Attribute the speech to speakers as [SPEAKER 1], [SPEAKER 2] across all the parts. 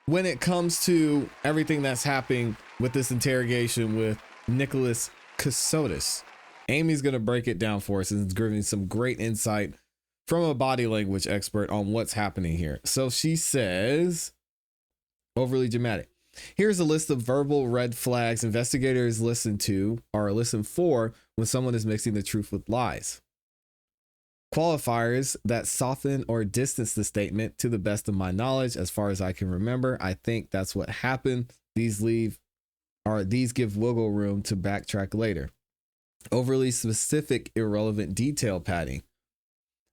[SPEAKER 1] when it comes to everything that's happening with this interrogation with Nicholas Kassotis. Amy's going to break it down for us and is giving some great insight from a body language expert on what's happening here. So she says, overly dramatic. Here's a list of verbal red flags investigators listen for when someone is mixing the truth with lies. Qualifiers that soften or distance the statement. To the best of my knowledge, as far as I can remember, I think that's what happened. These give wiggle room to backtrack later. Overly specific, irrelevant detail padding.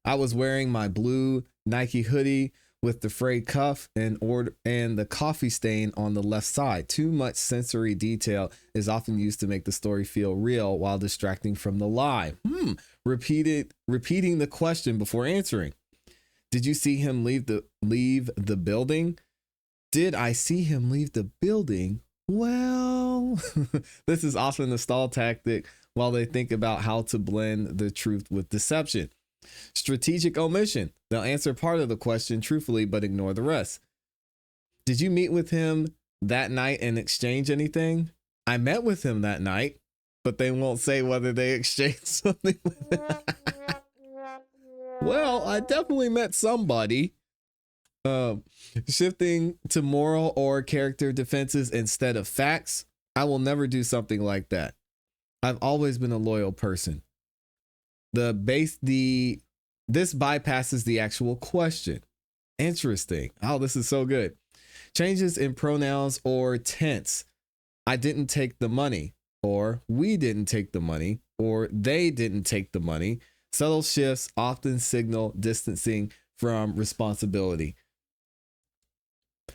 [SPEAKER 1] I was wearing my blue Nike hoodie with the frayed cuff and the coffee stain on the left side. Too much sensory detail is often used to make the story feel real while distracting from the lie. Repeating the question before answering. Did you see him leave the building? Did I see him leave the building? Well, this is often the stall tactic while they think about how to blend the truth with deception. Strategic omission. They'll answer part of the question truthfully, but ignore the rest. Did you meet with him that night and exchange anything? I met with him that night, but they won't say whether they exchanged something with him. Well, I definitely met somebody. Shifting to moral or character defenses instead of facts. I will never do something like that. I've always been a loyal person. This bypasses the actual question. Interesting. Oh, this is so good. Changes in pronouns or tense. I didn't take the money, or we didn't take the money, or they didn't take the money. Subtle shifts often signal distancing from responsibility.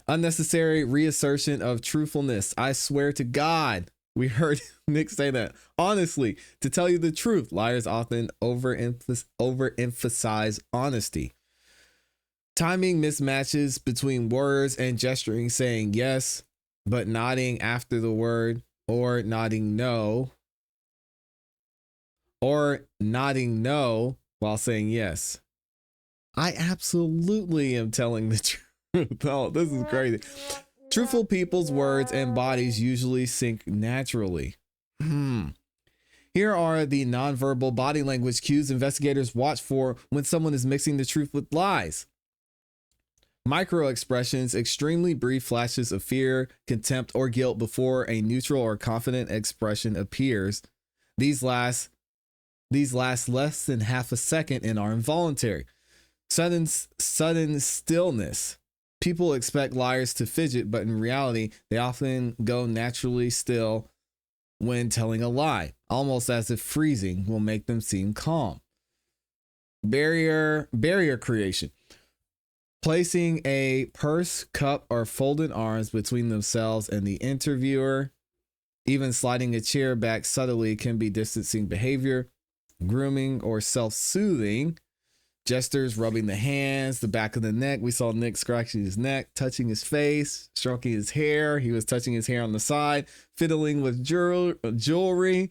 [SPEAKER 1] Unnecessary reassertion of truthfulness. I swear to God. We heard Nick say that. Honestly, to tell you the truth, liars often overemphasize honesty. Timing mismatches between words and gesturing, saying yes, but nodding after the word, or nodding no while saying yes. I absolutely am telling the truth. Oh, this is crazy. Truthful people's words and bodies usually sync naturally. Here are the nonverbal body language cues investigators watch for when someone is mixing the truth with lies. Micro expressions, extremely brief flashes of fear, contempt, or guilt before a neutral or confident expression appears. These last less than half a second and are involuntary. Sudden stillness. People expect liars to fidget, but in reality, they often go naturally still when telling a lie, almost as if freezing will make them seem calm. Barrier creation. Placing a purse, cup, or folded arms between themselves and the interviewer, even sliding a chair back subtly, can be distancing behavior. Grooming or self-soothing. Gestures, rubbing the hands, the back of the neck. We saw Nick scratching his neck, touching his face, stroking his hair. He was touching his hair on the side, fiddling with jewelry.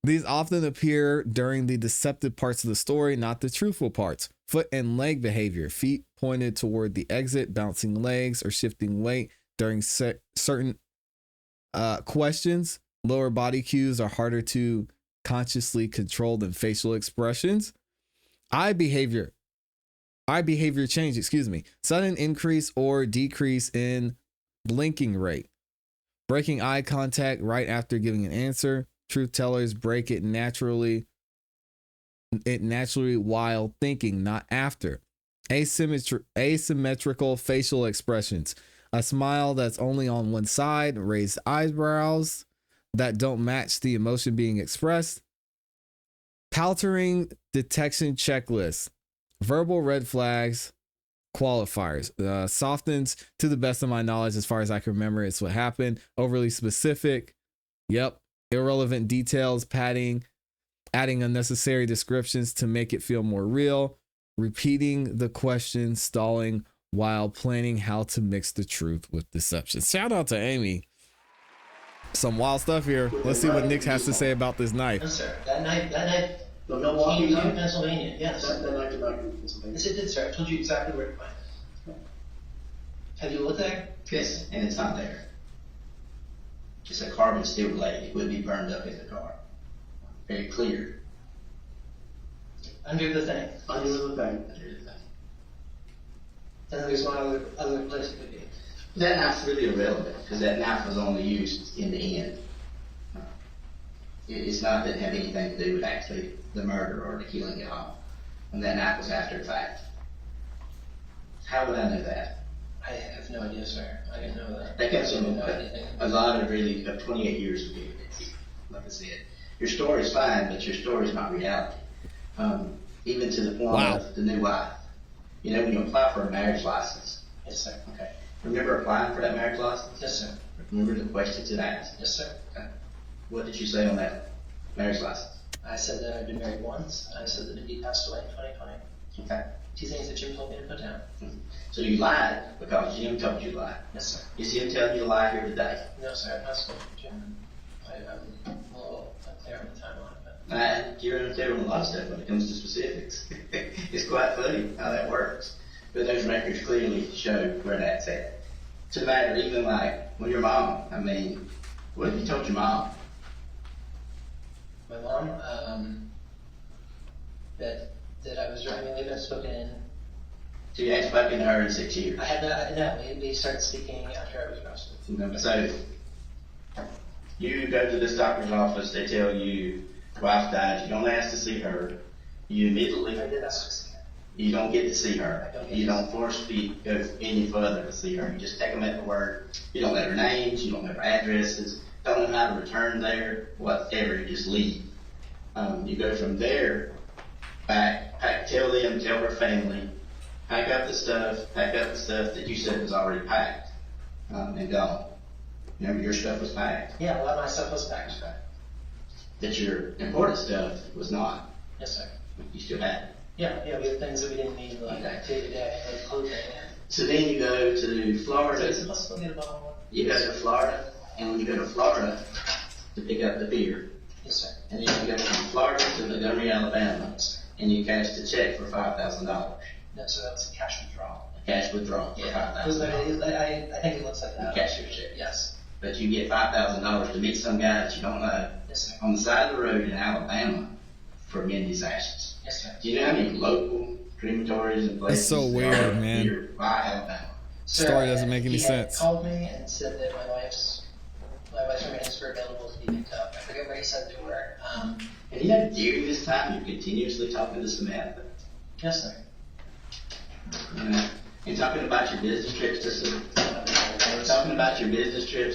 [SPEAKER 1] These often appear during the deceptive parts of the story, not the truthful parts. Foot and leg behavior, feet pointed toward the exit, bouncing legs, or shifting weight during certain questions. Lower body cues are harder to consciously control than facial expressions. Eye behavior change, sudden increase or decrease in blinking rate. Breaking eye contact right after giving an answer. Truth tellers break it naturally while thinking, not after. Asymmetrical facial expressions. A smile that's only on one side, raised eyebrows that don't match the emotion being expressed. Paltering detection checklist. Verbal red flags, qualifiers. Softens, to the best of my knowledge, as far as I can remember, it's what happened. Overly specific. Yep. Irrelevant details, padding, adding unnecessary descriptions to make it feel more real. Repeating the question, stalling while planning how to mix the truth with deception. Shout out to Amy. Some wild stuff here. Let's see what Nick has to say about this knife.
[SPEAKER 2] No, sir. That knife
[SPEAKER 3] The Milwaukee
[SPEAKER 2] came to
[SPEAKER 3] knife?
[SPEAKER 2] Pennsylvania. Yes.
[SPEAKER 3] That knife did not come from Pennsylvania.
[SPEAKER 2] Yes, it did, sir. I told you exactly where to find it. Have you looked at it?
[SPEAKER 3] Yes, and it's not there. Just a carbon steel blade. It would be burned up in the car. Very clear.
[SPEAKER 2] Under the thing.
[SPEAKER 3] Under the thing.
[SPEAKER 2] And there's one other place it could be.
[SPEAKER 3] That knife's really irrelevant because that knife was only used in the end. It's not that it had anything to do with actually the murder or the killing at all. And that knife was after the fact. How would I know that?
[SPEAKER 2] I have no idea, sir. I didn't know that.
[SPEAKER 3] That comes from
[SPEAKER 2] anything.
[SPEAKER 3] a lot of 28 years of evidence. Like I said, your story's fine, but your story's not reality. Even to the point of the new wife. You know, when you apply for a marriage license.
[SPEAKER 2] Yes, sir.
[SPEAKER 3] Okay. Remember applying for that marriage license?
[SPEAKER 2] Yes, sir.
[SPEAKER 3] Remember the questions it asked?
[SPEAKER 2] Yes, sir.
[SPEAKER 3] Okay. What did you say on that marriage license?
[SPEAKER 2] I said that I'd been married once. I said that he passed away in 2020.
[SPEAKER 3] Okay.
[SPEAKER 2] 2 things that Jim told me to put down.
[SPEAKER 3] So you lied because Jim told you to lie.
[SPEAKER 2] Yes, sir.
[SPEAKER 3] You see him telling you to lie here today?
[SPEAKER 2] No, sir. I'm not spoken to Jim. I'm a little unclear on the timeline. But
[SPEAKER 3] You're unclear on a lot of stuff when it comes to specifics. It's quite funny how that works. But those records clearly show where that's at. To the matter, even like, well, your mom, I mean, what have you told your mom?
[SPEAKER 2] my mom, that I was driving. We've been spoken in.
[SPEAKER 3] So you hadn't spoken to her in 6 years?
[SPEAKER 2] I had no. We started speaking after I was arrested.
[SPEAKER 3] So you go to this doctor's office, they tell you wife died, you don't ask to see her, you immediately
[SPEAKER 2] I did ask to see her.
[SPEAKER 3] You don't get to see her. You don't force feed go any further to see her. You just take them at the word. You don't let her names, you don't let her addresses, don't know how to return there, whatever, you just leave. You go from there back, tell her family, pack up the stuff that you said was already packed, and gone. Remember, your stuff was packed.
[SPEAKER 2] Yeah, a lot of my stuff was packed.
[SPEAKER 3] That your important stuff was not.
[SPEAKER 2] Yes, sir.
[SPEAKER 3] You still had it.
[SPEAKER 2] Yeah, we had things that we didn't need, like day to day, like clothing.
[SPEAKER 3] So then you go to Florida.
[SPEAKER 2] So let's still get a bottle of water.
[SPEAKER 3] You go to Florida, and when you go to Florida to pick up the beer,
[SPEAKER 2] yes, sir.
[SPEAKER 3] And then you go from Florida to Montgomery, Alabama,
[SPEAKER 2] Yes,
[SPEAKER 3] and you cashed a check for $5,000.
[SPEAKER 2] no, so that was a cash withdrawal.
[SPEAKER 3] A cash withdrawal for $5,000.
[SPEAKER 2] I think it looks like that.
[SPEAKER 3] You cash your check.
[SPEAKER 2] Yes.
[SPEAKER 3] But you get $5,000 to meet some guy that you don't know
[SPEAKER 2] Yes, sir.
[SPEAKER 3] on the side of the road in Alabama for Mindy's ashes.
[SPEAKER 2] Yes, sir.
[SPEAKER 3] Do you know how many local crematories and places
[SPEAKER 1] so weird,
[SPEAKER 3] are
[SPEAKER 1] man.
[SPEAKER 3] here by Alabama?
[SPEAKER 1] Story doesn't make any sense.
[SPEAKER 2] He called me and said that my wife's remains were available to be picked up. I forget where he said they were.
[SPEAKER 3] And you know, during this time, you're continuously talking to Samantha.
[SPEAKER 2] Yes, sir.
[SPEAKER 3] You know, and talking about your business trips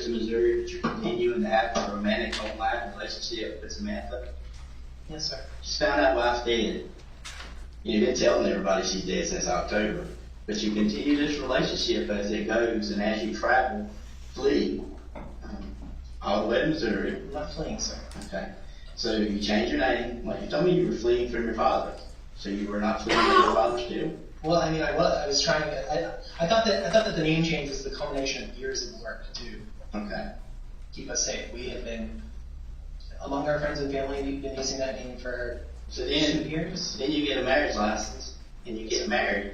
[SPEAKER 3] to Missouri, that you're continuing to have a romantic online relationship with Samantha.
[SPEAKER 2] Yes, sir.
[SPEAKER 3] Just found out wife's dead. You've been telling everybody she's dead since October, but you continue this relationship as it goes, and as you travel, flee all the way to Missouri.
[SPEAKER 2] I'm not fleeing, sir.
[SPEAKER 3] Okay. So you change your name. Well, you told me you were fleeing from your father, so you were not fleeing from your father still.
[SPEAKER 2] Well, I mean, I was trying to. I thought that the name change was the culmination of years of work to keep us safe. We have been, among our friends and family, we've been using that name for 2 years.
[SPEAKER 3] Then you get a marriage license and you get married.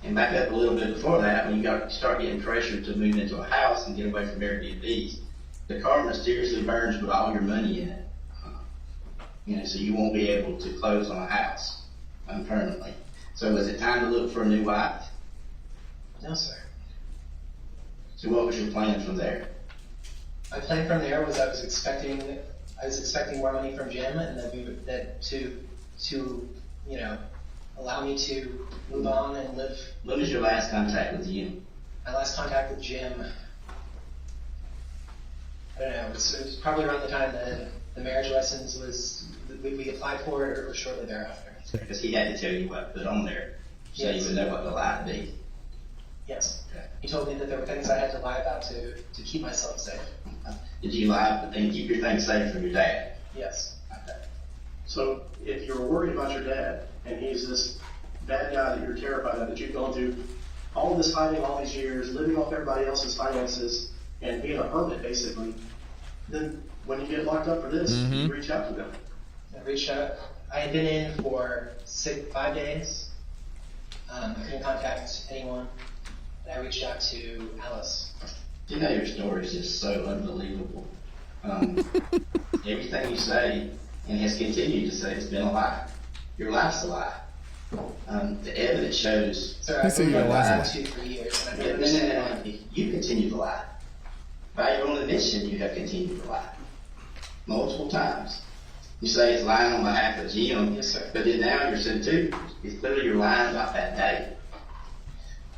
[SPEAKER 3] And back up a little bit before that, when you start getting pressure to move into a house and get away from Airbnbs, the car mysteriously burns with all your money in it. So you won't be able to close on a house permanently. So was it time to look for a new wife?
[SPEAKER 2] No, sir.
[SPEAKER 3] So what was your plan from there?
[SPEAKER 2] My plan from there was I was expecting more money from Jim, and that to allow me to move on and live.
[SPEAKER 3] When was your last contact with Jim?
[SPEAKER 2] My last contact with Jim, I don't know, it was probably around the time that the marriage license was, we applied for it, or shortly thereafter.
[SPEAKER 3] Because he had to tell you what to put on there, so you would know what the lie to be.
[SPEAKER 2] Yes. Okay. He told me that there were things I had to lie about to keep myself safe.
[SPEAKER 3] Did you lie and keep your things safe from your dad?
[SPEAKER 2] Yes.
[SPEAKER 3] Okay.
[SPEAKER 4] So if you're worried about your dad, and he's this bad guy that you're terrified of, that you've gone through all this hiding all these years, living off everybody else's finances, and being a hermit basically, then when you get locked up for this, you reach out to them.
[SPEAKER 2] I reached out. I had been in for 5 days. I couldn't contact anyone. I reached out to Alice.
[SPEAKER 3] You know, your story is just so unbelievable. Everything you say and has continued to say has been a lie. Your life's a lie. The evidence shows.
[SPEAKER 2] Sir, I've
[SPEAKER 1] said
[SPEAKER 2] been
[SPEAKER 1] your life's a
[SPEAKER 2] lied to for years, and I don't
[SPEAKER 3] No,
[SPEAKER 2] understand why.
[SPEAKER 3] you continue to lie. By your own admission, you have continued to lie. Multiple times. You say it's lying on behalf of Jim,
[SPEAKER 2] Yes, sir.
[SPEAKER 3] but then now you're saying too, it's clearly you're lying about that day.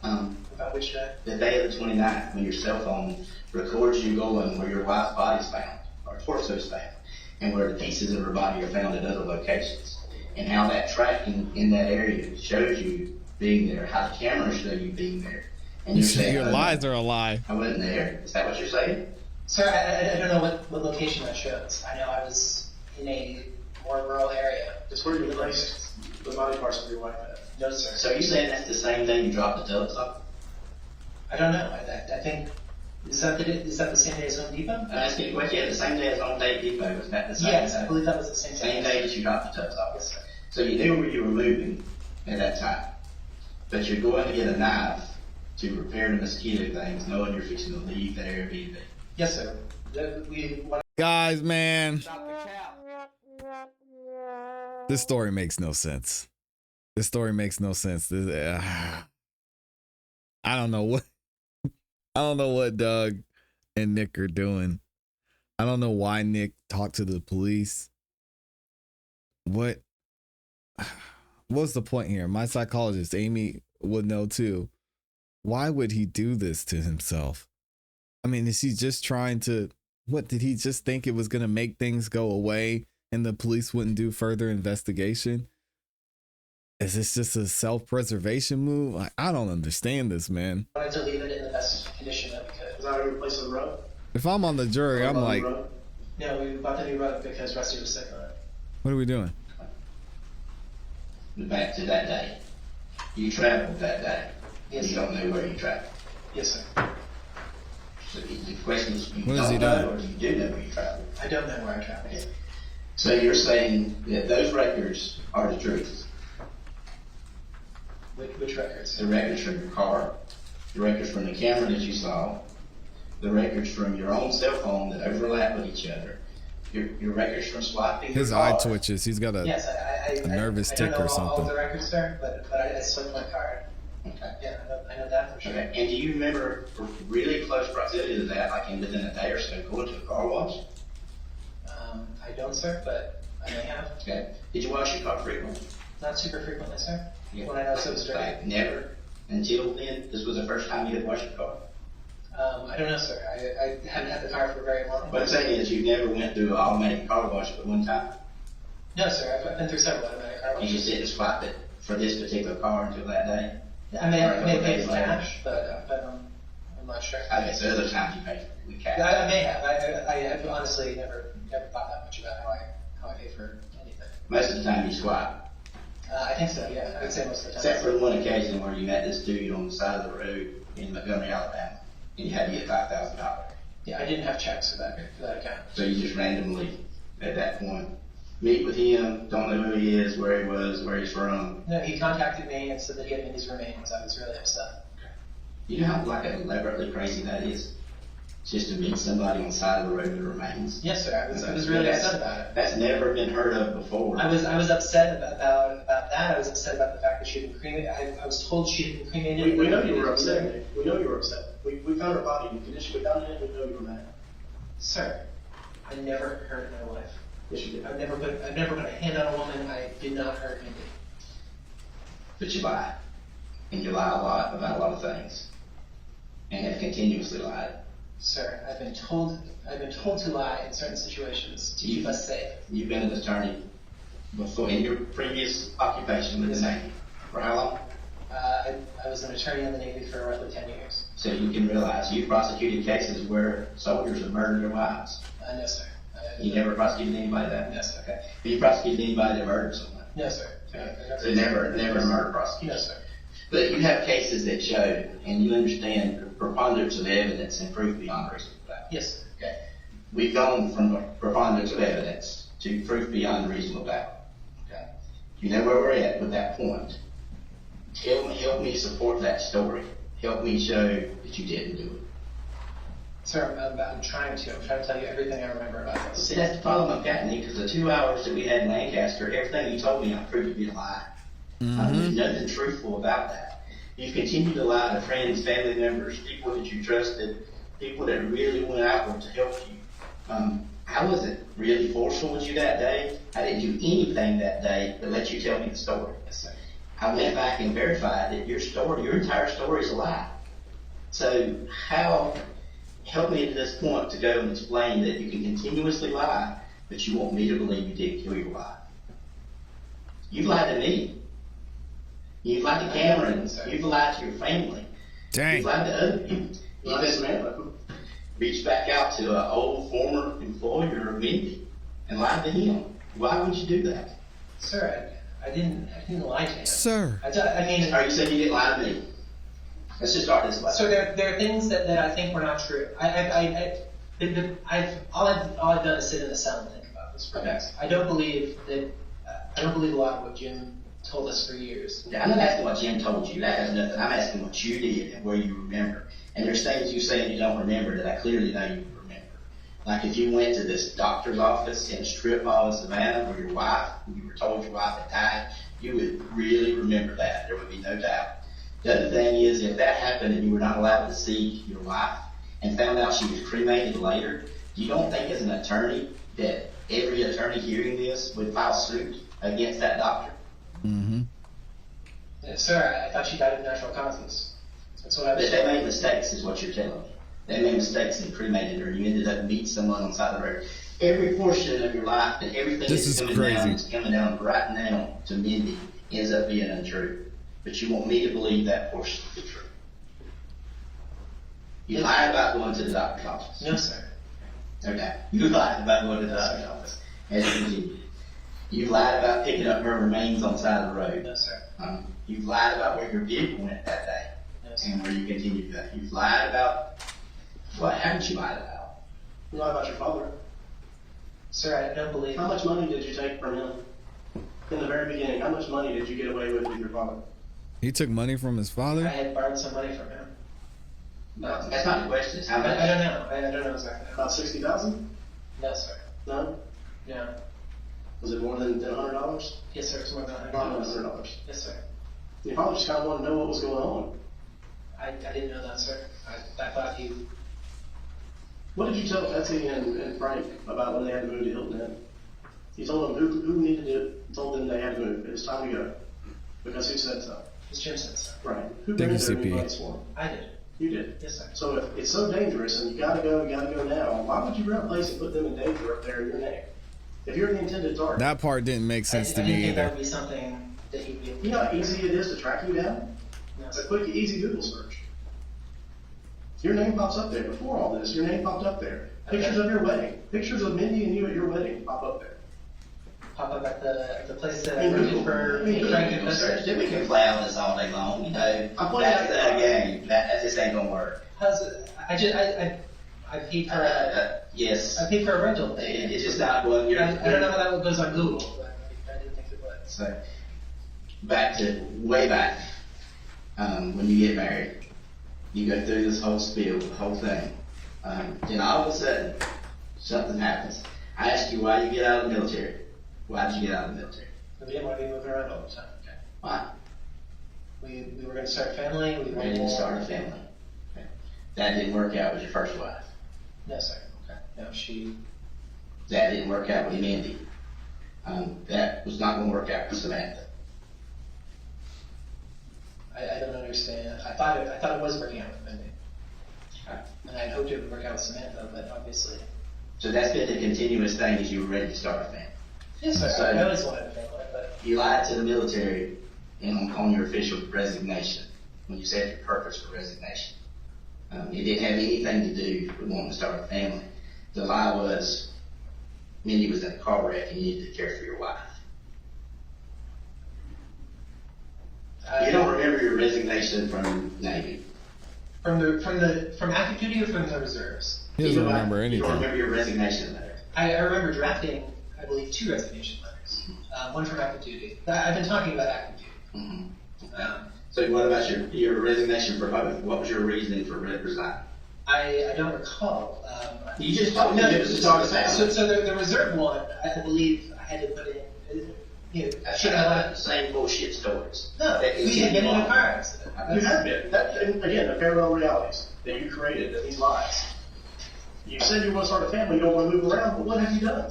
[SPEAKER 2] About which day?
[SPEAKER 3] The day of the 29th, when your cell phone records you going where your wife's body's found, or torso's found, and where the pieces of her body are found at other locations. And how that tracking in that area shows you being there, how the cameras show you being there. And
[SPEAKER 1] You
[SPEAKER 3] you're
[SPEAKER 1] say
[SPEAKER 3] saying,
[SPEAKER 1] your
[SPEAKER 3] "Oh,
[SPEAKER 1] lies are a lie.
[SPEAKER 3] I wasn't there." Is that what you're saying?
[SPEAKER 2] Sir, I don't know what location that shows. I know I was in a more rural area.
[SPEAKER 4] It's where you placed the body parts of your wife at.
[SPEAKER 2] No, sir.
[SPEAKER 3] So you're saying that's the same day you dropped the tubs off?
[SPEAKER 2] I don't know. I think, is that the same day as Home Depot?
[SPEAKER 3] I'm asking you a question. The same day as on Date Depot, was that the same
[SPEAKER 2] Yes,
[SPEAKER 3] day?
[SPEAKER 2] I believe that was the same
[SPEAKER 3] Same day that you dropped the tubs off?
[SPEAKER 2] Yes, sir.
[SPEAKER 3] So you knew where you were moving at that time, but you're going to get a knife to repair the mosquito things, knowing you're fixing to leave the Airbnb.
[SPEAKER 2] Yes, sir.
[SPEAKER 1] Guys, man, this story makes no sense. This story makes no sense. I don't know what Doug and Nick are doing. I don't know why Nick talked to the police. What's the point here? My psychologist, Amy, would know too. Why would he do this to himself? I mean, is he just trying to, what, did he just think it was going to make things go away and the police wouldn't do further investigation? Is this just a self-preservation move? I don't understand this, man.
[SPEAKER 2] I wanted to leave it in the best condition that we could.
[SPEAKER 4] Is that how you replace the rug?
[SPEAKER 1] If I'm on the jury, I'm like,
[SPEAKER 2] No, we bought the new rug because Rusty was sick on it.
[SPEAKER 1] what are we doing?
[SPEAKER 3] Back to that day. You traveled that day.
[SPEAKER 2] Yes,
[SPEAKER 3] You
[SPEAKER 2] sir.
[SPEAKER 3] don't know where you traveled.
[SPEAKER 2] Yes, sir.
[SPEAKER 3] So the question is, you
[SPEAKER 1] What has he
[SPEAKER 3] don't
[SPEAKER 1] done?
[SPEAKER 3] know or you do know where you traveled.
[SPEAKER 2] I don't know where I traveled.
[SPEAKER 3] Okay. So you're saying that those records are the truth.
[SPEAKER 2] Which records?
[SPEAKER 3] The records from your car, the records from the camera that you saw, the records from your own cell phone that overlap with each other, your records from swiping
[SPEAKER 1] His
[SPEAKER 3] your
[SPEAKER 1] eye
[SPEAKER 3] car.
[SPEAKER 1] twitches. He's got a
[SPEAKER 2] Yes,
[SPEAKER 1] a nervous
[SPEAKER 2] I
[SPEAKER 1] tick
[SPEAKER 2] don't know
[SPEAKER 1] or
[SPEAKER 2] all
[SPEAKER 1] something.
[SPEAKER 2] of the records, sir, but I swiped my card.
[SPEAKER 3] Okay.
[SPEAKER 2] Yeah, I know that for sure.
[SPEAKER 3] Okay. And do you remember really close proximity to that, like in within a day or so, going to a car wash?
[SPEAKER 2] I don't, sir, but I may have.
[SPEAKER 3] Okay. Did you wash your car frequently?
[SPEAKER 2] Not super frequently, sir.
[SPEAKER 3] Yeah.
[SPEAKER 2] When I know so it's dirty.
[SPEAKER 3] Like never until then. This was the first time you had washed your car.
[SPEAKER 2] I don't know, sir. I haven't had the car for very long.
[SPEAKER 3] What I'm saying is you never went through an automatic car wash but one time.
[SPEAKER 2] No, sir. I've been through several automatic car
[SPEAKER 3] You
[SPEAKER 2] washes.
[SPEAKER 3] just didn't swipe it for this particular car until that day.
[SPEAKER 2] I may have paid
[SPEAKER 3] days
[SPEAKER 2] for
[SPEAKER 3] later.
[SPEAKER 2] cash, but I'm not sure.
[SPEAKER 3] I guess the other times you paid with cash.
[SPEAKER 2] I may have. I've honestly never thought that much about how I pay for anything.
[SPEAKER 3] Most of the time you swipe.
[SPEAKER 2] I think so. Yeah, I would say most of the time.
[SPEAKER 3] Except for one occasion where you met this dude on the side of the road in Montgomery, Alabama, and you had to get $5,000.
[SPEAKER 2] Yeah, I didn't have checks for that account.
[SPEAKER 3] So you just randomly, at that point, meet with him, don't know who he is, where he was, where he's from.
[SPEAKER 2] No, he contacted me and said that he had these remains. I was really upset.
[SPEAKER 3] You know how like elaborately crazy that is? Just to meet somebody on the side of the road with remains.
[SPEAKER 2] Yes, sir. I was really upset about it.
[SPEAKER 3] That's never been heard of before.
[SPEAKER 2] I was upset about that. I was upset about the fact that she had been cremated. I was told she had been cremated.
[SPEAKER 4] We know you were upset, Nick. We know you were upset. We found her body in the condition we found it in. We know you were mad.
[SPEAKER 2] Sir, I never hurt my wife.
[SPEAKER 4] Yes, you did.
[SPEAKER 2] I've never put a hand on a woman. I did not hurt Mindy.
[SPEAKER 3] But you lie. And you lie a lot about a lot of things. And have continuously lied.
[SPEAKER 2] Sir, I've been told to lie in certain situations to keep us safe.
[SPEAKER 3] You've been an attorney before in your previous occupation with the Navy. For how long?
[SPEAKER 2] I was an attorney in the Navy for roughly 10 years.
[SPEAKER 3] So you can realize you prosecuted cases where soldiers have murdered their wives.
[SPEAKER 2] No, sir.
[SPEAKER 3] You never prosecuted anybody that?
[SPEAKER 2] No, sir.
[SPEAKER 3] Okay. Have you prosecuted anybody that murdered someone?
[SPEAKER 2] No, sir.
[SPEAKER 3] Okay. So never a murder prosecution.
[SPEAKER 2] No, sir.
[SPEAKER 3] But you have cases that show, and you understand preponderance of evidence and proof beyond reasonable doubt.
[SPEAKER 2] Yes, sir.
[SPEAKER 3] Okay. We've gone from preponderance of evidence to proof beyond reasonable doubt. Okay. You know where we're at with that point. Help me support that story. help me show that you didn't do it.
[SPEAKER 2] Sir, I'm trying to tell you everything I remember about this.
[SPEAKER 3] See, that's the problem I've gotten, because the 2 hours that we had in Lancaster, everything you told me I proved to be a lie. There's nothing truthful about that. You've continued to lie to friends, family members, people that you trusted, people that really went outward to help you. I wasn't really forceful with you that day. I didn't do anything that day but let you tell me the story.
[SPEAKER 2] Yes, sir.
[SPEAKER 3] I went back and verified that your entire story is a lie. So help me to this point to go and explain that you can continuously lie, but you want me to believe you didn't kill your wife. You've lied to me. You've lied to Cameron. You've lied to your family.
[SPEAKER 1] Dang.
[SPEAKER 3] You've lied to other people. You just reached back out to an old former employer of Mindy and lied to him. Why would you do that?
[SPEAKER 2] Sir, I didn't lie to him.
[SPEAKER 1] Sir.
[SPEAKER 2] I mean,
[SPEAKER 3] Or you said you didn't lie to me. Let's just start this way.
[SPEAKER 2] so there are things that I think were not true. All I've done is sit in the cell and think about this.
[SPEAKER 3] Okay.
[SPEAKER 2] I don't believe a lot of what Jim told us for years.
[SPEAKER 3] I'm not asking what Jim told you. That has nothing. I'm asking what you did and where you remember. And there's things you say you don't remember that I clearly know you remember. Like if you went to this doctor's office in a strip mall in Savannah where you were told your wife had died, you would really remember that. There would be no doubt. The other thing is, if that happened and you were not allowed to see your wife and found out she was cremated later, you don't think as an attorney that every attorney hearing this would file suit against that doctor?
[SPEAKER 1] Mm-hmm.
[SPEAKER 2] Sir, I thought she died of natural causes. That's what I was
[SPEAKER 3] But they made mistakes, is what you're telling me. They made mistakes and cremated her. You ended up meeting someone on the side of the road. Every portion of your life and everything
[SPEAKER 1] This
[SPEAKER 3] that's
[SPEAKER 1] is
[SPEAKER 3] coming down right now to Mindy ends up being untrue. But you want me to believe that portion to be true. You lied about going to the doctor's office.
[SPEAKER 2] No, sir.
[SPEAKER 3] Okay. You lied about going to the doctor's office. As you continue. You lied about picking up her remains on the side of the road.
[SPEAKER 2] No, sir.
[SPEAKER 3] You've lied about where your vehicle went that day.
[SPEAKER 2] No, sir.
[SPEAKER 3] And where you continue to go. You've lied about what haven't you lied about?
[SPEAKER 4] You lied about your father.
[SPEAKER 2] Sir, I don't believe.
[SPEAKER 4] How much money did you take from him? In the very beginning, how much money did you get away with your father?
[SPEAKER 1] He took money from his
[SPEAKER 2] I
[SPEAKER 1] father?
[SPEAKER 2] had borrowed some money from him.
[SPEAKER 3] No, that's not the question. It's how much.
[SPEAKER 2] I don't know. I don't know exactly.
[SPEAKER 4] About $60,000?
[SPEAKER 2] No, sir.
[SPEAKER 4] No?
[SPEAKER 2] No.
[SPEAKER 4] Was it more than $100?
[SPEAKER 2] Yes, sir. It's more than
[SPEAKER 4] Probably
[SPEAKER 2] $100.
[SPEAKER 4] $100.
[SPEAKER 2] Yes, sir.
[SPEAKER 4] Your father just kind of wanted to know what was going on.
[SPEAKER 2] I didn't know that, sir. I thought he.
[SPEAKER 4] What did you tell Betsy and Frank about when they had to move to Hilton Head? You told them who needed it, told them they had to move. It was time to go. Because who said so?
[SPEAKER 2] It's Jim said so.
[SPEAKER 4] Right. Who
[SPEAKER 1] Thank you,
[SPEAKER 4] rented
[SPEAKER 1] CP.
[SPEAKER 4] everybody's for them?
[SPEAKER 2] I did.
[SPEAKER 4] You did.
[SPEAKER 2] Yes, sir.
[SPEAKER 4] So if it's so dangerous and you gotta go now, why would you rent a place and put them in danger up there in your name? If you're the intended target.
[SPEAKER 1] That part didn't make sense
[SPEAKER 2] I
[SPEAKER 1] to
[SPEAKER 2] didn't
[SPEAKER 1] me
[SPEAKER 2] think that
[SPEAKER 1] either.
[SPEAKER 2] would be something that he'd be able to
[SPEAKER 4] You know how
[SPEAKER 2] do.
[SPEAKER 4] easy it is to track you down?
[SPEAKER 2] No,
[SPEAKER 4] It's a
[SPEAKER 2] sir.
[SPEAKER 4] quick, easy Google search. Your name pops up there. Before all this, your name popped up there. Pictures of your wedding. Pictures of Mindy and you at your wedding pop up there.
[SPEAKER 2] Pop up at the place that I
[SPEAKER 4] In
[SPEAKER 2] rented
[SPEAKER 4] Google.
[SPEAKER 2] for
[SPEAKER 4] In Google.
[SPEAKER 2] Frank and
[SPEAKER 3] Google search.
[SPEAKER 2] Buster.
[SPEAKER 3] Then we can play on this all day long. You know,
[SPEAKER 4] I'm playing
[SPEAKER 3] that's
[SPEAKER 4] out-
[SPEAKER 3] a game. That just ain't gonna work.
[SPEAKER 2] How's it? I paid for
[SPEAKER 3] Yes.
[SPEAKER 2] I paid for a rental.
[SPEAKER 3] It's just not one.
[SPEAKER 2] I don't know how that goes on Google, but I didn't think it would.
[SPEAKER 3] So, way back, when you get married, you go through this whole spiel, the whole thing. Then all of a sudden, something happens. I ask you why you get out of the military. Why did you get out of the military?
[SPEAKER 2] We didn't want to be moving around all the time.
[SPEAKER 3] Why?
[SPEAKER 2] We were going to start a family. We
[SPEAKER 3] Ready to start a family. Okay. That didn't work out with your first wife.
[SPEAKER 2] No, sir.
[SPEAKER 3] Okay.
[SPEAKER 2] No, she.
[SPEAKER 3] That didn't work out with Mindy. That was not going to work out with Samantha.
[SPEAKER 2] I don't understand. I thought it was working out with Mindy,
[SPEAKER 3] Okay.
[SPEAKER 2] and I hoped it would work out with Samantha, but obviously.
[SPEAKER 3] So that's been the continuous thing as you were ready to start a family.
[SPEAKER 2] Yes, sir.
[SPEAKER 3] So-
[SPEAKER 2] I always wanted a family, but
[SPEAKER 3] You lied to the military on your official resignation when you said your purpose for resignation. It didn't have anything to do with wanting to start a family. The lie was Mindy was in a car wreck and you needed to care for your wife. You don't remember your resignation from Navy.
[SPEAKER 2] from active duty or from the reserves.
[SPEAKER 1] He doesn't remember
[SPEAKER 3] You don't
[SPEAKER 1] anything.
[SPEAKER 3] remember your resignation letter.
[SPEAKER 2] I remember drafting, I believe, 2 resignation letters. One from active duty. I've been talking about active duty.
[SPEAKER 3] Mm-hmm. So what about your resignation for both? What was your reasoning for resigning?
[SPEAKER 2] I don't recall.
[SPEAKER 3] You just told me
[SPEAKER 2] no,
[SPEAKER 3] it was to talk about.
[SPEAKER 2] So the reserve one, I believe I had to put in.
[SPEAKER 3] I should have had the same bullshit stories.
[SPEAKER 2] No, we had been in a car accident.
[SPEAKER 4] You have been. And again, the parallel realities that you created, these lies. You said you want to start a family, you don't want to move around, but what have you done?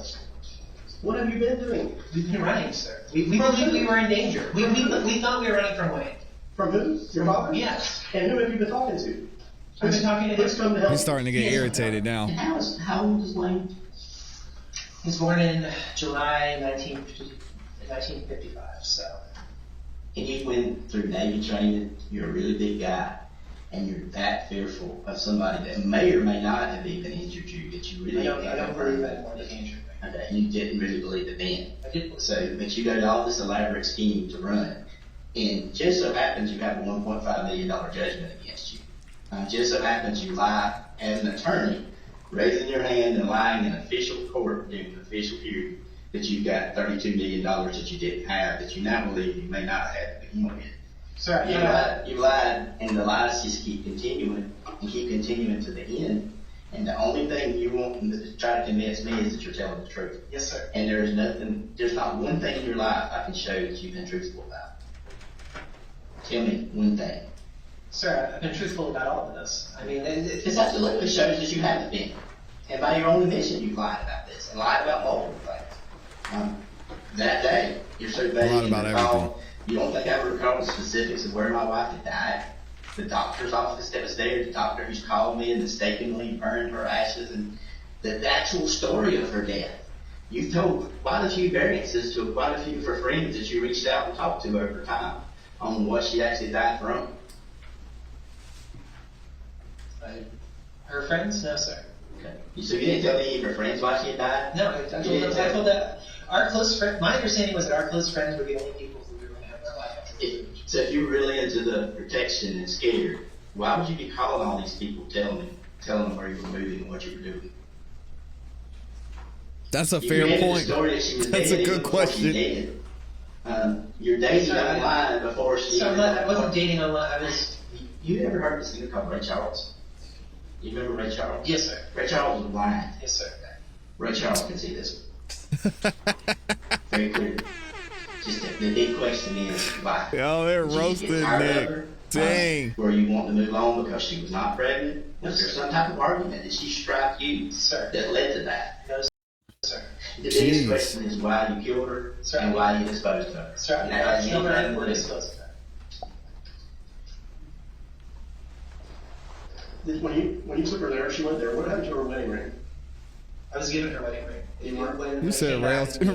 [SPEAKER 4] What have you been doing?
[SPEAKER 2] We've been running, sir. We believed we were in danger. We thought we were running from Wayne.
[SPEAKER 4] From who? Your father?
[SPEAKER 2] Yes.
[SPEAKER 4] And who have you been talking to?
[SPEAKER 2] I've been talking to
[SPEAKER 4] Who's come to help?
[SPEAKER 1] He's starting to get irritated
[SPEAKER 3] And
[SPEAKER 1] now.
[SPEAKER 3] how old is Wayne?
[SPEAKER 2] He was born in July 1955, so.
[SPEAKER 3] And you went through Navy training, you're a really big guy, and you're that fearful of somebody that may or may not have even injured you, that you really
[SPEAKER 2] I don't believe that more than danger.
[SPEAKER 3] Okay, you didn't really believe it then.
[SPEAKER 2] I did believe
[SPEAKER 3] So, but you go to all this elaborate scheme to run, and just so happens you have a $1.5 million judgment against you. Just so happens you lie as an attorney, raising your hand and lying in official court during an official hearing that you've got $32 million that you didn't have, that you now believe you may not have had to begin with.
[SPEAKER 2] Sir,
[SPEAKER 3] You lied, and the lies just keep continuing to the end. And the only thing you want to try to convince me is that you're telling the truth.
[SPEAKER 2] Yes, sir.
[SPEAKER 3] And there's not one thing in your life I can show that you've been truthful about. Tell me one thing.
[SPEAKER 2] Sir, I've been truthful about all of this. I mean,
[SPEAKER 3] This absolutely shows that you haven't been. And by your own admission, you've lied about this, and lied about multiple things. That day, you're so vague
[SPEAKER 1] Lied
[SPEAKER 3] in
[SPEAKER 1] about
[SPEAKER 3] the
[SPEAKER 1] everything.
[SPEAKER 3] call, you don't think I would recall the specifics of where my wife had died. The doctor's office that was there, the doctor who's called me and mistakenly burned her ashes, and the actual story of her death. You've told quite a few variances to quite a few of her friends that you reached out and talked to over time on what she actually died from.
[SPEAKER 2] her friends? No, sir.
[SPEAKER 3] Okay. So you didn't tell any of her friends why she had died?
[SPEAKER 2] No, I told that our close friend. My understanding was that our close friends were the only people who were going to have their life after.
[SPEAKER 3] So if you're really into the protection and scared, why would you be calling all these people, telling them where you were moving and what you were doing?
[SPEAKER 1] That's a
[SPEAKER 3] You
[SPEAKER 1] fair
[SPEAKER 3] created the
[SPEAKER 1] point.
[SPEAKER 3] story that she was
[SPEAKER 1] That's
[SPEAKER 3] dead
[SPEAKER 1] a good
[SPEAKER 3] even before
[SPEAKER 1] question.
[SPEAKER 3] she did. You're dating
[SPEAKER 2] Sorry,
[SPEAKER 3] online before she.
[SPEAKER 2] So I wasn't dating online. I was.
[SPEAKER 3] You ever heard of a singer called Ray Charles? You remember Ray Charles?
[SPEAKER 2] Yes, sir.
[SPEAKER 3] Ray Charles was blind.
[SPEAKER 2] Yes, sir.
[SPEAKER 3] Ray Charles can see this. Very clear. Just the big question is why?
[SPEAKER 1] Yo, they're
[SPEAKER 3] Did you get
[SPEAKER 1] roasting
[SPEAKER 3] tired of
[SPEAKER 1] Nick.
[SPEAKER 3] her?
[SPEAKER 1] Dang.
[SPEAKER 3] Were you wanting to move on because she was not pregnant? Was there some type of argument? Did she strike you
[SPEAKER 2] Sir.
[SPEAKER 3] that led to that?
[SPEAKER 2] No, sir.
[SPEAKER 3] The biggest
[SPEAKER 1] Jeez.
[SPEAKER 3] question is why you killed her
[SPEAKER 2] Sir.
[SPEAKER 3] and why you disposed of her.
[SPEAKER 2] Sir,
[SPEAKER 3] And that has
[SPEAKER 2] killed her
[SPEAKER 3] anything
[SPEAKER 2] and
[SPEAKER 3] to
[SPEAKER 2] we're
[SPEAKER 3] do-
[SPEAKER 2] disposed of her.
[SPEAKER 4] When you took her there, she went there. What happened to her wedding ring?
[SPEAKER 2] I was given her wedding ring.
[SPEAKER 1] You said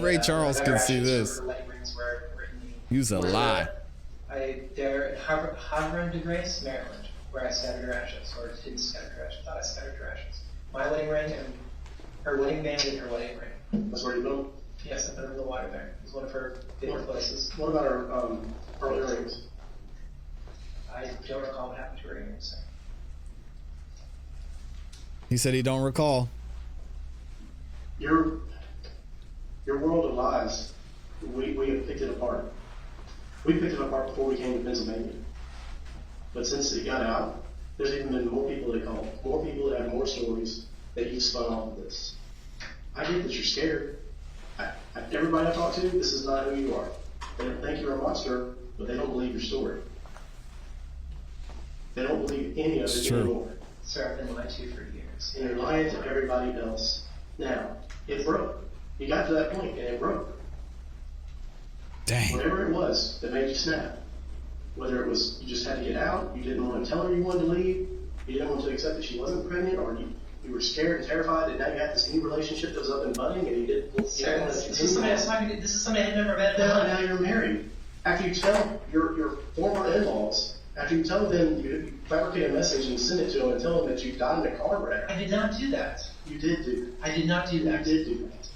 [SPEAKER 1] Ray Charles can see this.
[SPEAKER 2] Her wedding rings were in the.
[SPEAKER 1] Use a lie.
[SPEAKER 2] They're in Havre de Grace, Maryland, where I scattered her ashes, or didn't scatter her ashes. I thought I scattered her ashes. My wedding ring and her wedding band and her wedding ring.
[SPEAKER 4] That's where you put them?
[SPEAKER 2] Yes, I put her in the water there. It was one of her favorite places.
[SPEAKER 4] What about her earrings?
[SPEAKER 2] I don't recall what happened to her earrings.
[SPEAKER 1] He said he don't recall.
[SPEAKER 4] Your world of lies, we have picked it apart. We picked it apart before we came to Pennsylvania. But since it got out, there's even been more people that call, more people that have more stories that you've spun off of this. I get that you're scared. Everybody I talk to, this is not who you are. They don't think you're a monster, but they don't believe your story. They don't believe any of
[SPEAKER 1] It's
[SPEAKER 4] it
[SPEAKER 1] true.
[SPEAKER 4] anymore.
[SPEAKER 2] Sir, I've been lied to for years.
[SPEAKER 4] And you're lying to everybody else. Now, it broke. You got to that point and it broke.
[SPEAKER 1] Dang.
[SPEAKER 4] Whatever it was that made you snap, whether it was you just had to get out, you didn't want to tell her you wanted to leave, you didn't want to accept that she wasn't pregnant, or you were scared and terrified, and now you had this new relationship that was up and budding, and you didn't want
[SPEAKER 2] Sir,
[SPEAKER 4] to
[SPEAKER 2] this is somebody I was talking to. This is somebody I've never met in my life.
[SPEAKER 4] now you're married. After you tell your former in-laws, after you tell them, you fabricate a message and send it to them and tell them that you died in a car wreck.
[SPEAKER 2] I did not do that.
[SPEAKER 4] You did do
[SPEAKER 2] I did not do that.
[SPEAKER 4] You did do that.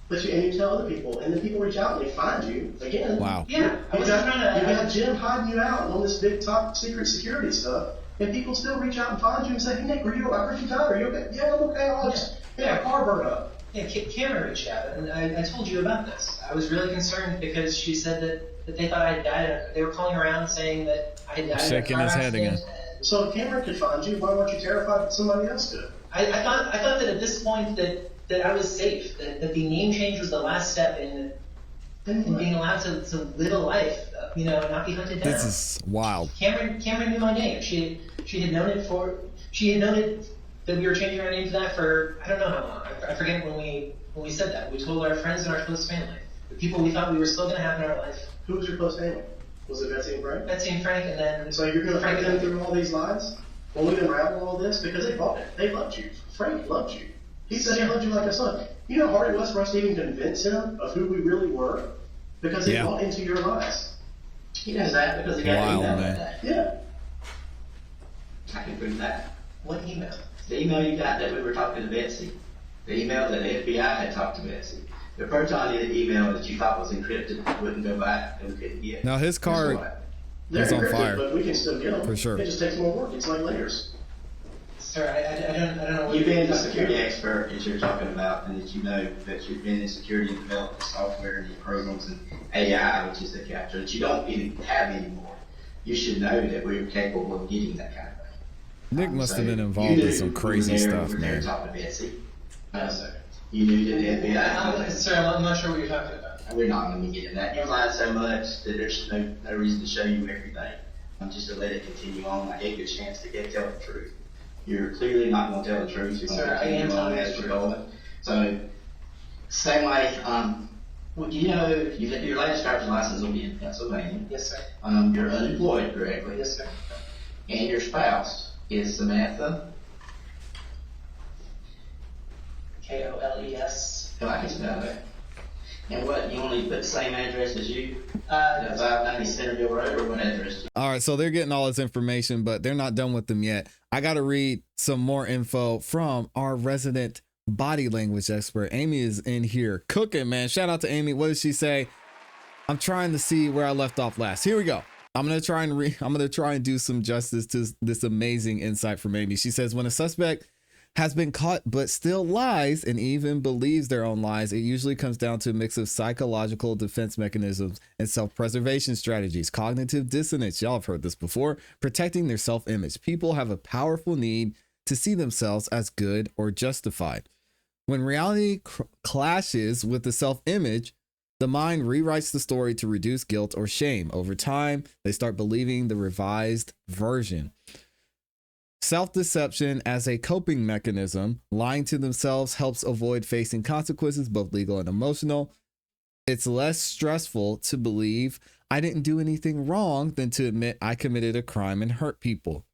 [SPEAKER 4] But you tell other people, and then people reach out and they find you again.
[SPEAKER 1] Wow.
[SPEAKER 2] Yeah, I
[SPEAKER 4] You
[SPEAKER 2] wasn't trying to.
[SPEAKER 4] got Jim hiding you out on this big top secret security stuff, and people still reach out and find you and say, "Hey Nick, I heard you died. Are you okay?" "Yeah, I'm okay. I just a car burned up."
[SPEAKER 2] Yeah, Cameron reached out, and I told you about this. I was really concerned because she said that that they thought I had died. They were calling around saying that I had died.
[SPEAKER 1] Shaking his head again.
[SPEAKER 4] So if Cameron could find you, why weren't you terrified that somebody else could?
[SPEAKER 2] I thought that at this point that I was safe. That the name change was the last step in being allowed to live a life, and not be hunted down.
[SPEAKER 1] This is wild.
[SPEAKER 2] Cameron knew my name. She had known it that we were changing our name to that for I don't know how long. I forget when we said that. We told our friends and our close family, the people we thought we were still going to have in our life.
[SPEAKER 4] Who was your close family? Was it Betsy and Frank?
[SPEAKER 2] Betsy and Frank, and then
[SPEAKER 4] so you're going to put them through all these lies? When we unravel all this, because they bought it. They loved you. Frank loved you. He said he loved you like a son. You know how hard it was for us to even convince him of who we really were? Because they bought into your lies.
[SPEAKER 3] He knows that because he got an email
[SPEAKER 1] man.
[SPEAKER 3] that day.
[SPEAKER 4] Yeah.
[SPEAKER 3] I can prove that.
[SPEAKER 2] what email?
[SPEAKER 3] The email you got that we were talking to Betsy. The email that the FBI had talked to Betsy. The Proton email that you thought was encrypted wouldn't go back and we couldn't get.
[SPEAKER 1] Now his card
[SPEAKER 4] They're
[SPEAKER 1] is on
[SPEAKER 4] encrypted,
[SPEAKER 1] fire.
[SPEAKER 4] but we can still get them.
[SPEAKER 1] For sure.
[SPEAKER 4] It just takes more work. It's like layers.
[SPEAKER 2] Sir, I don't know what
[SPEAKER 3] You've
[SPEAKER 2] you're
[SPEAKER 3] been the
[SPEAKER 2] talking
[SPEAKER 3] security
[SPEAKER 2] about.
[SPEAKER 3] expert that you're talking about, and that you know that you've been in security and developed software and programs and AI, which is the capture that you don't even have anymore. You should know that we're capable of getting that kind of thing.
[SPEAKER 1] Nick must
[SPEAKER 3] So
[SPEAKER 1] have been
[SPEAKER 3] you
[SPEAKER 1] involved
[SPEAKER 3] knew
[SPEAKER 1] in some
[SPEAKER 3] we were
[SPEAKER 1] crazy
[SPEAKER 3] there,
[SPEAKER 1] stuff,
[SPEAKER 3] we were there
[SPEAKER 1] man.
[SPEAKER 3] talking to Betsy.
[SPEAKER 2] No, sir.
[SPEAKER 3] You knew that the FBI.
[SPEAKER 2] Sir, I'm not sure what you're talking about.
[SPEAKER 3] We're not going to get into that. You lied so much that there's no reason to show you everything. Just to let it continue on. I gave you a chance to tell the truth. You're clearly not going to tell the truth. You're
[SPEAKER 2] Sir,
[SPEAKER 3] going to
[SPEAKER 2] I am
[SPEAKER 3] continue on
[SPEAKER 2] telling
[SPEAKER 3] as
[SPEAKER 2] the
[SPEAKER 3] we're
[SPEAKER 2] truth.
[SPEAKER 3] going. So, same way, well, your last driver's license will be in Pennsylvania.
[SPEAKER 2] Yes, sir.
[SPEAKER 3] You're unemployed correctly.
[SPEAKER 2] Yes, sir.
[SPEAKER 3] And your spouse is Samantha.
[SPEAKER 2] Koles.
[SPEAKER 3] Oh, I can spell that. And what, you only put the same address as you? 590 Centerville Road, or what address?
[SPEAKER 1] All right, so they're getting all this information, but they're not done with them yet. I got to read some more info from our resident body language expert. Amy is in here cooking, man. Shout out to Amy. What did she say? I'm trying to see where I left off last. Here we go. I'm gonna try and do some justice to this amazing insight from Amy. She says, when a suspect has been caught but still lies and even believes their own lies, it usually comes down to a mix of psychological defense mechanisms and self-preservation strategies. Cognitive dissonance, y'all have heard this before, protecting their self-image. People have a powerful need to see themselves as good or justified. When reality clashes with the self-image, the mind rewrites the story to reduce guilt or shame. Over time, they start believing the revised version. Self-deception as a coping mechanism, lying to themselves helps avoid facing consequences, both legal and emotional. It's less stressful to believe I didn't do anything wrong than to admit I committed a crime and hurt people.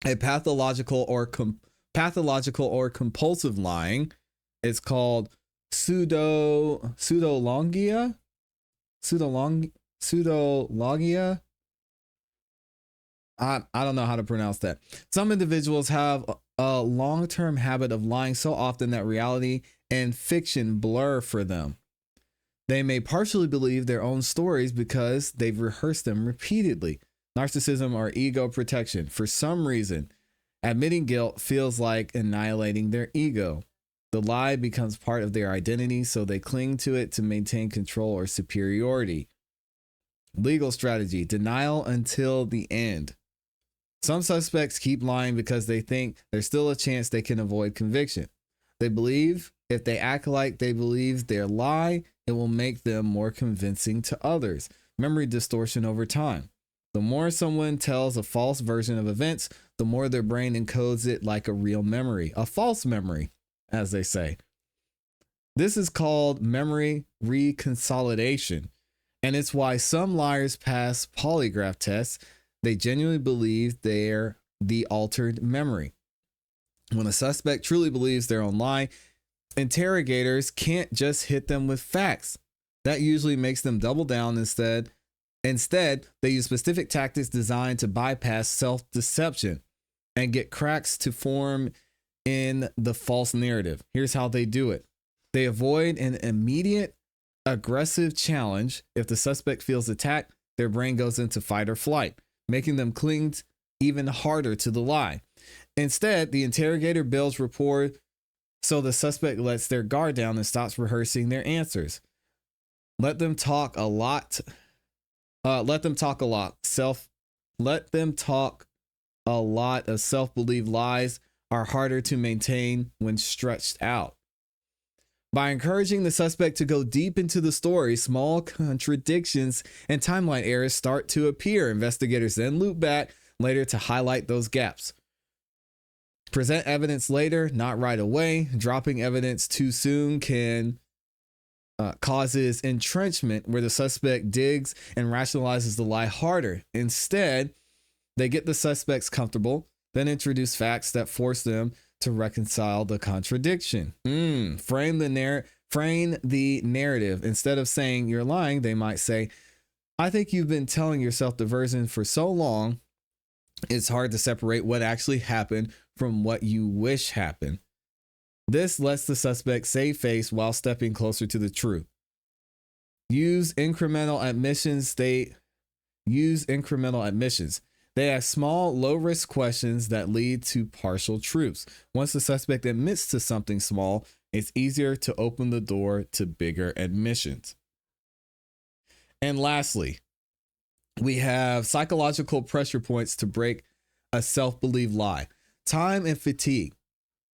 [SPEAKER 1] A pathological or compulsive lying is called pseudologia. I don't know how to pronounce that. Some individuals have a long-term habit of lying so often that reality and fiction blur for them. They may partially believe their own stories because they've rehearsed them repeatedly. Narcissism or ego protection. For some reason, admitting guilt feels like annihilating their ego. The lie becomes part of their identity, so they cling to it to maintain control or superiority. Legal strategy. Denial until the end. Some suspects keep lying because they think there's still a chance they can avoid conviction. They believe if they act like they believe their lie, it will make them more convincing to others. Memory distortion over time. The more someone tells a false version of events, the more their brain encodes it like a real memory, a false memory, as they say. This is called memory reconsolidation, and it's why some liars pass polygraph tests. They genuinely believe they're the altered memory. When a suspect truly believes their own lie, interrogators can't just hit them with facts. That usually makes them double down instead. Instead, they use specific tactics designed to bypass self-deception and get cracks to form in the false narrative. Here's how they do it. They avoid an immediate aggressive challenge. If the suspect feels attacked, their brain goes into fight or flight, making them cling even harder to the lie. Instead, the interrogator builds rapport so the suspect lets their guard down and stops rehearsing their answers. Let them talk a lot. Let them talk a lot. Let them talk a lot of self-believed lies are harder to maintain when stretched out. By encouraging the suspect to go deep into the story, small contradictions and timeline errors start to appear. Investigators then loop back later to highlight those gaps. Present evidence later, not right away. Dropping evidence too soon can causes entrenchment, where the suspect digs and rationalizes the lie harder. Instead, they get the suspects comfortable, then introduce facts that force them to reconcile the contradiction. Frame the narrative. Instead of saying you're lying, they might say, I think you've been telling yourself the version for so long, it's hard to separate what actually happened from what you wish happened. This lets the suspect save face while stepping closer to the truth. Use incremental admissions. They ask small, low-risk questions that lead to partial truths. Once the suspect admits to something small, it's easier to open the door to bigger admissions. And lastly, we have psychological pressure points to break a self-believed lie. Time and fatigue.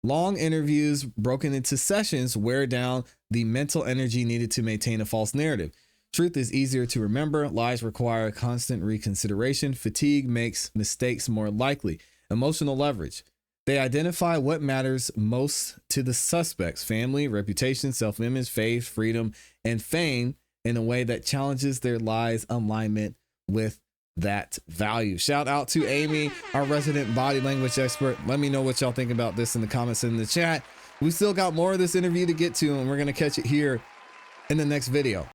[SPEAKER 1] Long interviews broken into sessions wear down the mental energy needed to maintain a false narrative. Truth is easier to remember. Lies require constant reconsideration. Fatigue makes mistakes more likely. Emotional leverage. They identify what matters most to the suspects: family, reputation, self-image, faith, freedom, and fame, in a way that challenges their lies' alignment with that value. Shout out to Amy, our resident body language expert. Let me know what y'all think about this in the comments in the chat. We still got more of this interview to get to, and we're going to catch it here in the next video.